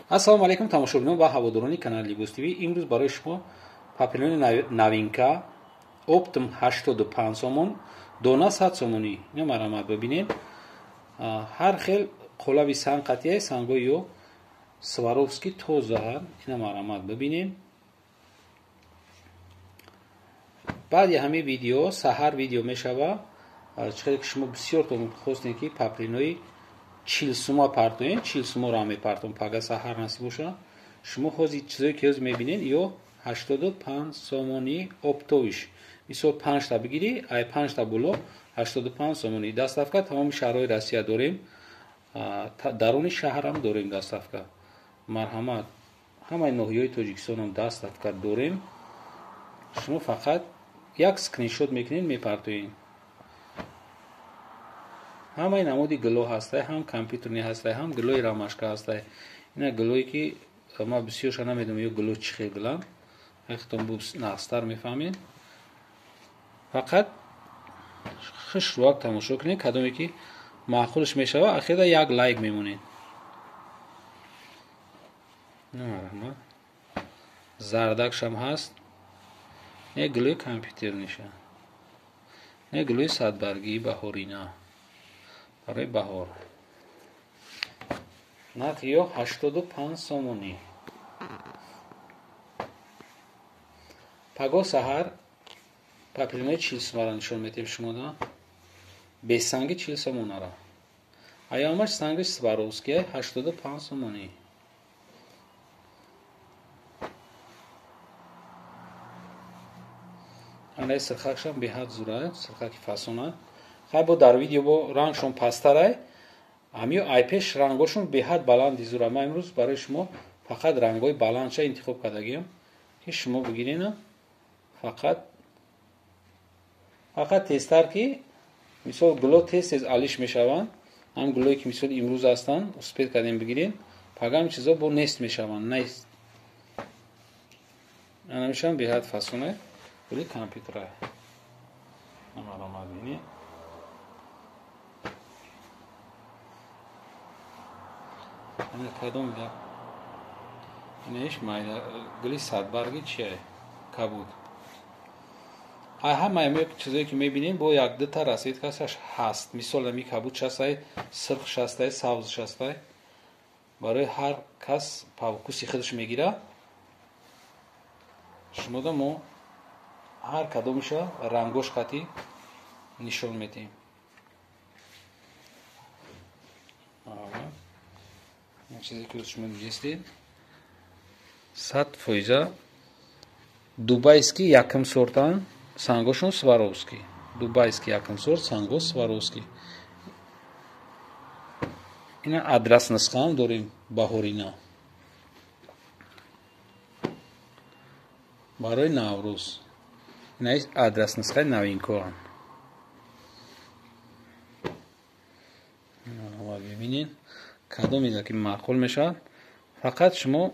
ассалому алайкум тамошобинон ва ҳаводорони канали Libos TV. имрӯз барои шумо папилони навинка оптум 85 сомон, дона 100 сомонӣ ина марамат бибинед. ҳар хел қолаби санқатия санго ё Сваровский тоза ина марамат бибинед. баъди ҳамин видео саҳар видео мешава чиқаре ки шумо бисёртон хостем ки папилони 40 сума партоен 40 суморо ҳам мепартон пага саҳар насиб боша. шумо ҳозир чизое ки ҳозир мебинед ё 85 сомонӣ оптовиш мисол 5 та бигирӣ ай 5 та боло 85 сомонӣ. даставка тамоми шаҳрҳои Россия дорем, дарони шаҳрам дорем даставка. марҳамат ҳамаи ноҳияҳои Тоҷикистонам даставка дорем. шумо фақат як скриншот мекунед мепартоен. ҳамаи намуди гило ҳастай, ҳам компютерни ҳастай, ҳам гилои рамашка ҳастай. ина гилое ки ман бисёрша намедонам ё гило чӣ хел гиланд, хехтон бу нақстар мефаҳмед. фақат хушруак тамошо кунед, кадоме ки маъқулш мешава ахира як лайк мемонед. зардакшам ҳаст, не гилои компютерниша, не гилои садбаргии баҳорина барои баҳор. нархи ё 85 сомонӣ. паго саҳар папилони 40 сомонро нишон медиҳем шумо на бесанги 40 сомонара. аёмаш санги Сваровский 85 сомонӣ. анаи сирхакшам беҳад зура, сирхаки фасона. хай бо дар видео бо рангшон пастарай, ҳамиё айпеш рангошон беҳад баланди зура. ман имрӯз барои шумо фақат рангҳои баландша интихоб кардагиам ки шумо бигирена. фақат тезтар ки мисол гило тез алиш мешаванд, ҳам гилое ки мисол имрӯз ҳастанд успед кардем бигирем, пагам чизо бо нест мешаванд. нест анамишам беҳад фасона вали компютера намаромад бинед. ана кадом гап инеш майда гили садбарги чие кабуд. ҳамаи ме чизое ки мебинем бо як дута расидкасаш ҳаст. мисол ами кабуд шастай, сирх шастай, савз шастай. барои ҳар кас павкуси худаш мегира. шумода мо ҳар кадомиша рангош қатӣ нишон медиҳем. чизе ки шумо дидистед 100% дубайский якум сортан сангошон Сваровский. дубайский якум сорт санго Сваровский. ина адрас нусхаам дорем баҳорина барои наврӯз. ина адрас нусхаи навинкоам. бибинед кадомеда ки маъқул мешавад, фақат шумо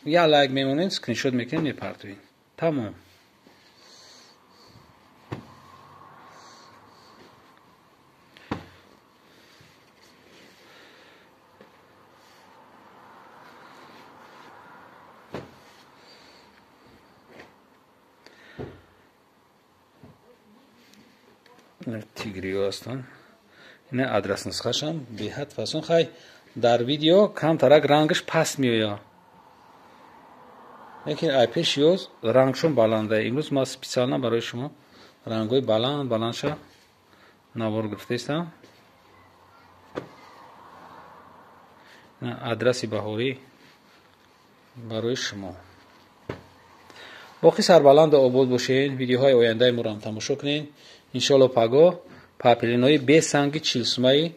я лайк мемонед, скриншот мекунед, мепартоед. тамом. тигриё ҳастанд. ина адрас нусхашам беҳад фасон. хай дар видео камтарак рангаш паст меояд, лекин айпеш ёз рангшон баланда. имрӯз ман специална барои шумо рангҳои баландша навор гирифтаистам. адраси баҳорӣ барои шумо. боқӣ сарбаланду обод бошед. видеоҳои ояндаи моram тамошо кунед. иншоалло паго папилонои бесанги 40 сумаи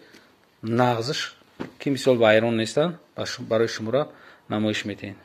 нағзш ки мисол вайрон нестанд барои шуморо намоиш медиҳем.